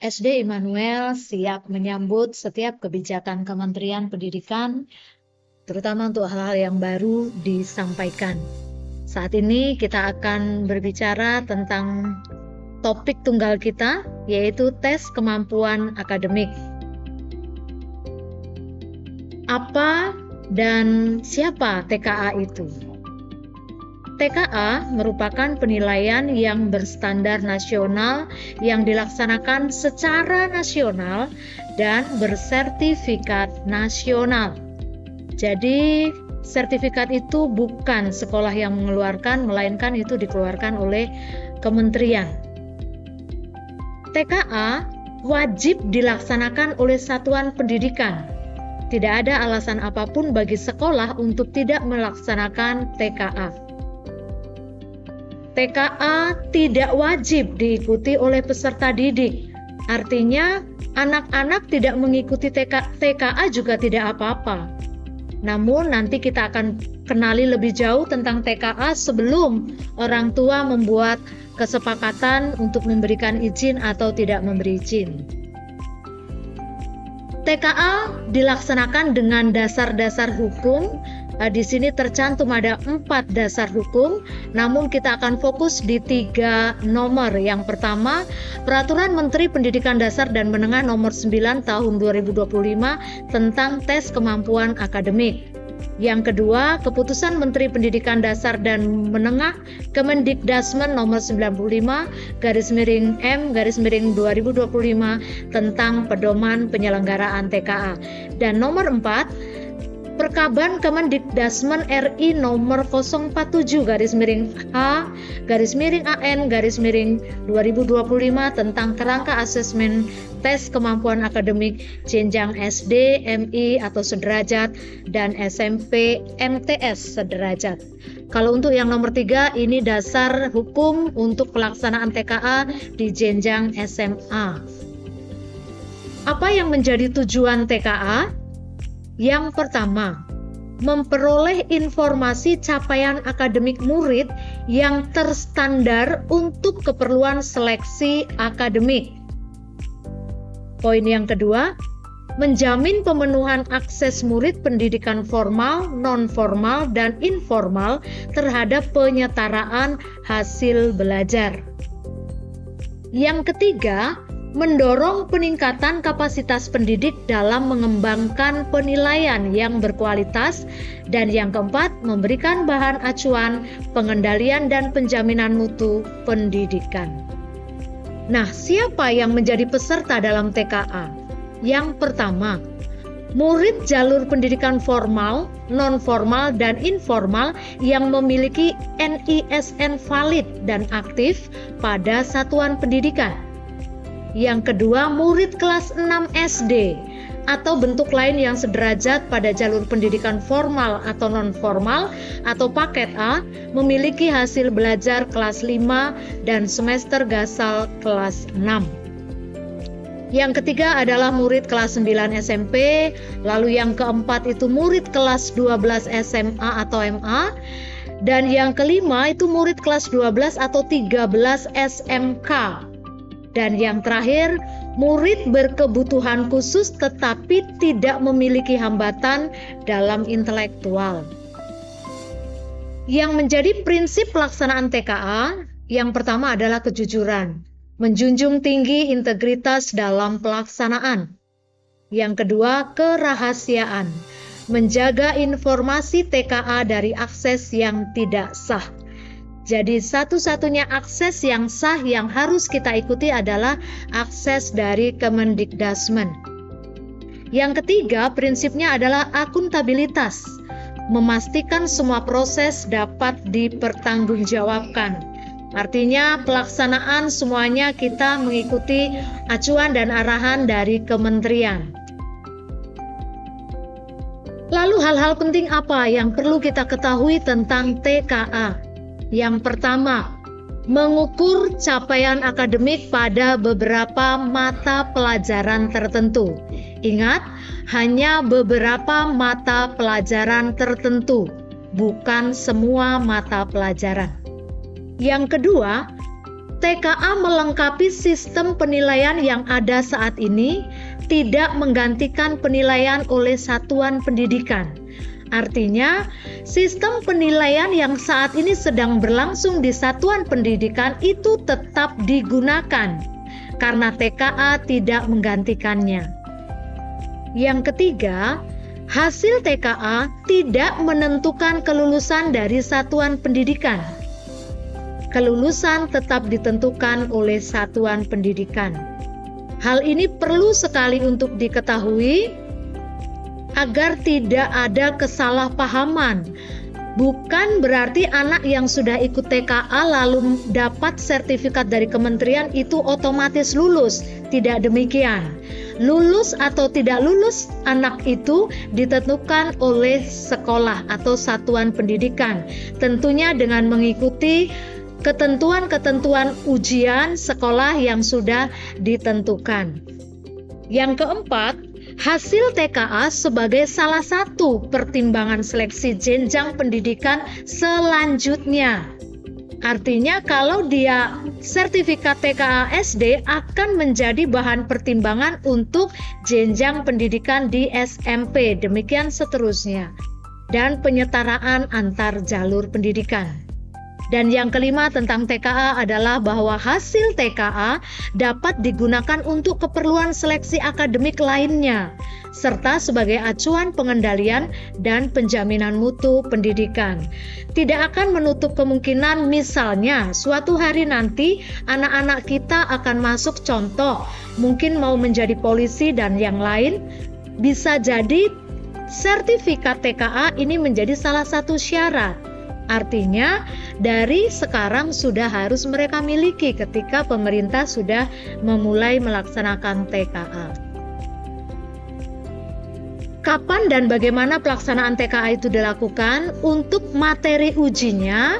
SD Immanuel siap menyambut setiap kebijakan Kementerian Pendidikan, terutama untuk hal-hal yang baru disampaikan. Saat ini kita akan berbicara tentang topik tunggal kita, yaitu tes kemampuan akademik. Apa dan siapa TKA itu? TKA merupakan penilaian yang berstandar nasional yang dilaksanakan secara nasional dan bersertifikat nasional. Jadi, sertifikat itu bukan sekolah yang mengeluarkan, melainkan itu dikeluarkan oleh kementerian. TKA wajib dilaksanakan oleh satuan pendidikan. Tidak ada alasan apapun bagi sekolah untuk tidak melaksanakan TKA. TKA tidak wajib diikuti oleh peserta didik. Artinya, anak-anak tidak mengikuti TKA juga tidak apa-apa. Namun, nanti kita akan kenali lebih jauh tentang TKA sebelum orang tua membuat kesepakatan untuk memberikan izin atau tidak memberi izin. TKA dilaksanakan dengan dasar-dasar hukum. Di sini tercantum ada 4 dasar hukum, namun kita akan fokus di 3 nomor. Yang pertama, Peraturan Menteri Pendidikan Dasar dan Menengah Nomor 9 Tahun 2025 tentang tes kemampuan akademik. Yang kedua, Keputusan Menteri Pendidikan Dasar dan Menengah Kemendikdasmen Nomor 95/M/2025 tentang pedoman penyelenggaraan TKA. Dan nomor 4, Perkaban Kemendikdasmen RI nomor 007/H/AN/2025 tentang kerangka asesmen tes kemampuan akademik jenjang SD, MI atau sederajat dan SMP MTS sederajat. Kalau untuk yang nomor 3, ini dasar hukum untuk pelaksanaan TKA di jenjang SMA. Apa yang menjadi tujuan TKA? Yang pertama, memperoleh informasi capaian akademik murid yang terstandar untuk keperluan seleksi akademik. Poin yang kedua, menjamin pemenuhan akses murid pendidikan formal, non-formal, dan informal terhadap penyetaraan hasil belajar. Yang ketiga, mendorong peningkatan kapasitas pendidik dalam mengembangkan penilaian yang berkualitas. Dan yang keempat, memberikan bahan acuan, pengendalian dan penjaminan mutu pendidikan. Nah, siapa yang menjadi peserta dalam TKA? Yang pertama, murid jalur pendidikan formal, non-formal, dan informal yang memiliki NISN valid dan aktif pada satuan pendidikan. Yang kedua, murid kelas 6 SD atau bentuk lain yang sederajat pada jalur pendidikan formal atau non-formal atau paket A memiliki hasil belajar kelas 5 dan semester gasal kelas 6. Yang ketiga adalah murid kelas 9 SMP, lalu yang keempat itu murid kelas 12 SMA atau MA, dan yang kelima itu murid kelas 12 atau 13 SMK. Dan yang terakhir, murid berkebutuhan khusus tetapi tidak memiliki hambatan dalam intelektual. Yang menjadi prinsip pelaksanaan TKA, yang pertama adalah kejujuran, menjunjung tinggi integritas dalam pelaksanaan. Yang kedua, kerahasiaan, menjaga informasi TKA dari akses yang tidak sah. Jadi satu-satunya akses yang sah yang harus kita ikuti adalah akses dari Kemendikdasmen. Yang ketiga, prinsipnya adalah akuntabilitas, memastikan semua proses dapat dipertanggungjawabkan. Artinya pelaksanaan semuanya kita mengikuti acuan dan arahan dari kementerian. Lalu hal-hal penting apa yang perlu kita ketahui tentang TKA? Yang pertama, mengukur capaian akademik pada beberapa mata pelajaran tertentu. Ingat, hanya beberapa mata pelajaran tertentu, bukan semua mata pelajaran. Yang kedua, TKA melengkapi sistem penilaian yang ada saat ini, tidak menggantikan penilaian oleh satuan pendidikan. Artinya, sistem penilaian yang saat ini sedang berlangsung di satuan pendidikan itu tetap digunakan, karena TKA tidak menggantikannya. Yang ketiga, hasil TKA tidak menentukan kelulusan dari satuan pendidikan. Kelulusan tetap ditentukan oleh satuan pendidikan. Hal ini perlu sekali untuk diketahui agar tidak ada kesalahpahaman. Bukan berarti anak yang sudah ikut TKA lalu dapat sertifikat dari kementerian itu otomatis lulus. Tidak demikian. Lulus atau tidak lulus anak itu ditentukan oleh sekolah atau satuan pendidikan. Tentunya dengan mengikuti ketentuan-ketentuan ujian sekolah yang sudah ditentukan. Yang keempat, hasil TKA sebagai salah satu pertimbangan seleksi jenjang pendidikan selanjutnya. Artinya kalau dia sertifikat TKA SD akan menjadi bahan pertimbangan untuk jenjang pendidikan di SMP, demikian seterusnya. Dan penyetaraan antar jalur pendidikan. Dan yang kelima tentang TKA adalah bahwa hasil TKA dapat digunakan untuk keperluan seleksi akademik lainnya, serta sebagai acuan pengendalian dan penjaminan mutu pendidikan. Tidak akan menutup kemungkinan misalnya suatu hari nanti anak-anak kita akan masuk contoh, mungkin mau menjadi polisi dan yang lain, bisa jadi sertifikat TKA ini menjadi salah satu syarat. Artinya dari sekarang sudah harus mereka miliki ketika pemerintah sudah memulai melaksanakan TKA. Kapan dan bagaimana pelaksanaan TKA itu dilakukan? Untuk materi ujinya,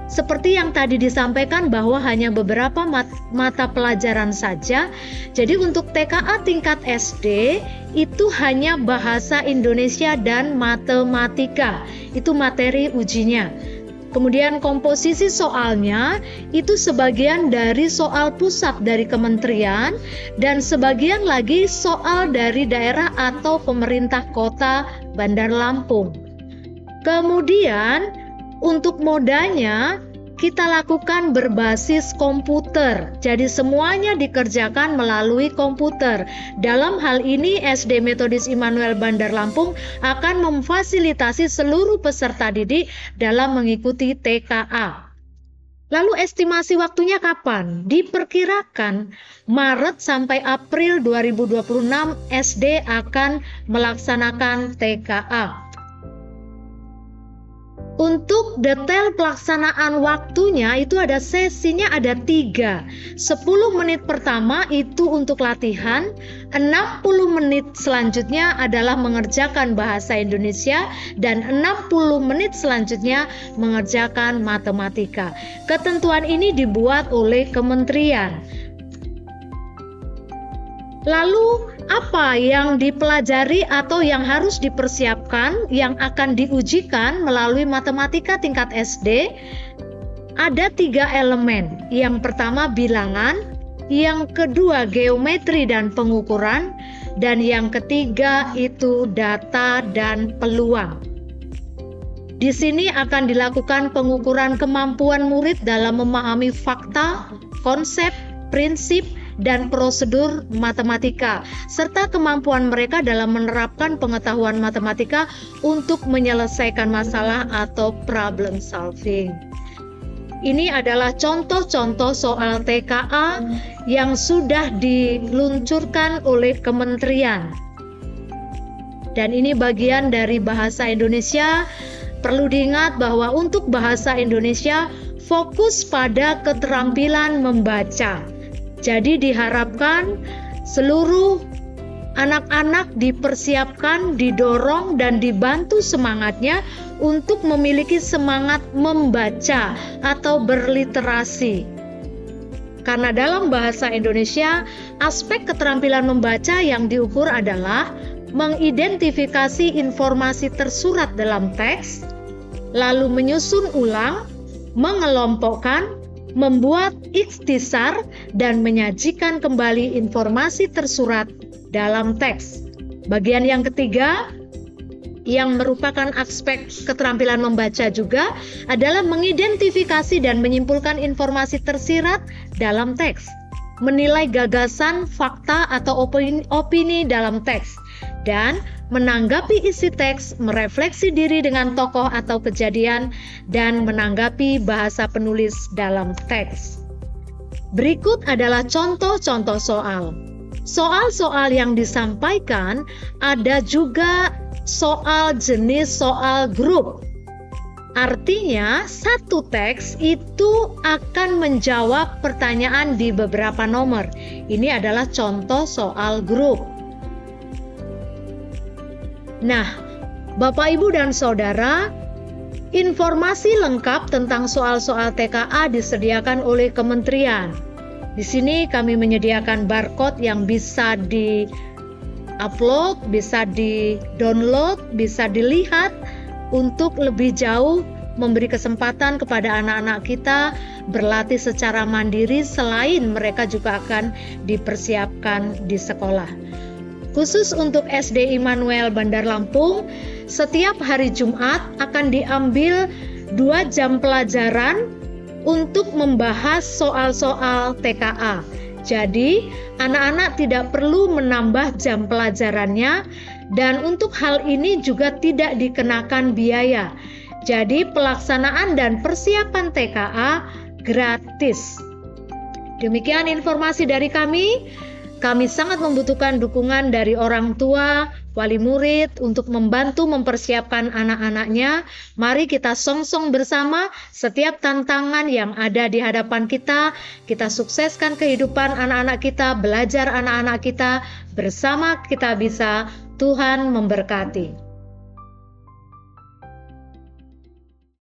seperti yang tadi disampaikan bahwa hanya beberapa mata pelajaran saja. Jadi untuk TKA tingkat SD itu hanya bahasa Indonesia dan matematika. Itu materi ujinya. Kemudian komposisi soalnya itu sebagian dari soal pusat dari kementerian dan sebagian lagi soal dari daerah atau pemerintah kota Bandar Lampung. Kemudian untuk modanya kita lakukan berbasis komputer. Jadi semuanya dikerjakan melalui komputer. Dalam hal ini SD Metodis Immanuel Bandar Lampung akan memfasilitasi seluruh peserta didik dalam mengikuti TKA. Lalu estimasi waktunya kapan? Diperkirakan Maret sampai April 2026 SD akan melaksanakan TKA. Untuk detail pelaksanaan waktunya itu ada sesinya ada 3. 10 menit pertama itu untuk latihan, 60 menit selanjutnya adalah mengerjakan bahasa Indonesia, dan 60 menit selanjutnya mengerjakan matematika. Ketentuan ini dibuat oleh kementerian. Lalu apa yang dipelajari atau yang harus dipersiapkan yang akan diujikan melalui matematika tingkat SD? Ada 3 elemen. Yang pertama bilangan, yang kedua geometri dan pengukuran, dan yang ketiga itu data dan peluang. Di sini akan dilakukan pengukuran kemampuan murid dalam memahami fakta, konsep, prinsip, dan prosedur matematika, serta kemampuan mereka dalam menerapkan pengetahuan matematika untuk menyelesaikan masalah atau problem solving. Ini adalah contoh-contoh soal TKA yang sudah diluncurkan oleh kementerian. Dan ini bagian dari bahasa Indonesia. Perlu diingat bahwa untuk bahasa Indonesia fokus pada keterampilan membaca. Jadi diharapkan seluruh anak-anak dipersiapkan, didorong, dan dibantu semangatnya untuk memiliki semangat membaca atau berliterasi. Karena dalam bahasa Indonesia, aspek keterampilan membaca yang diukur adalah mengidentifikasi informasi tersurat dalam teks, lalu menyusun ulang, mengelompokkan, membuat ikhtisar dan menyajikan kembali informasi tersurat dalam teks. Bagian yang ketiga, yang merupakan aspek keterampilan membaca juga, adalah mengidentifikasi dan menyimpulkan informasi tersirat dalam teks, menilai gagasan, fakta, atau opini dalam teks, dan menanggapi isi teks, merefleksi diri dengan tokoh atau kejadian, dan menanggapi bahasa penulis dalam teks. Berikut adalah contoh-contoh soal. Soal-soal yang disampaikan ada juga soal jenis soal grup. Artinya, satu teks itu akan menjawab pertanyaan di beberapa nomor. Ini adalah contoh soal grup. Nah, Bapak, Ibu, dan Saudara, informasi lengkap tentang soal-soal TKA disediakan oleh kementerian. Di sini kami menyediakan barcode yang bisa di-upload, bisa di-download, bisa dilihat untuk lebih jauh memberi kesempatan kepada anak-anak kita berlatih secara mandiri selain mereka juga akan dipersiapkan di sekolah. Khusus untuk SD Immanuel Bandar Lampung, setiap hari Jumat akan diambil 2 jam pelajaran untuk membahas soal-soal TKA. Jadi, anak-anak tidak perlu menambah jam pelajarannya, dan untuk hal ini juga tidak dikenakan biaya. Jadi, pelaksanaan dan persiapan TKA gratis. Demikian informasi dari kami. Kami sangat membutuhkan dukungan dari orang tua, wali murid untuk membantu mempersiapkan anak-anaknya. Mari kita song-song bersama setiap tantangan yang ada di hadapan kita. Kita sukseskan kehidupan anak-anak kita, belajar anak-anak kita. Bersama kita bisa. Tuhan memberkati.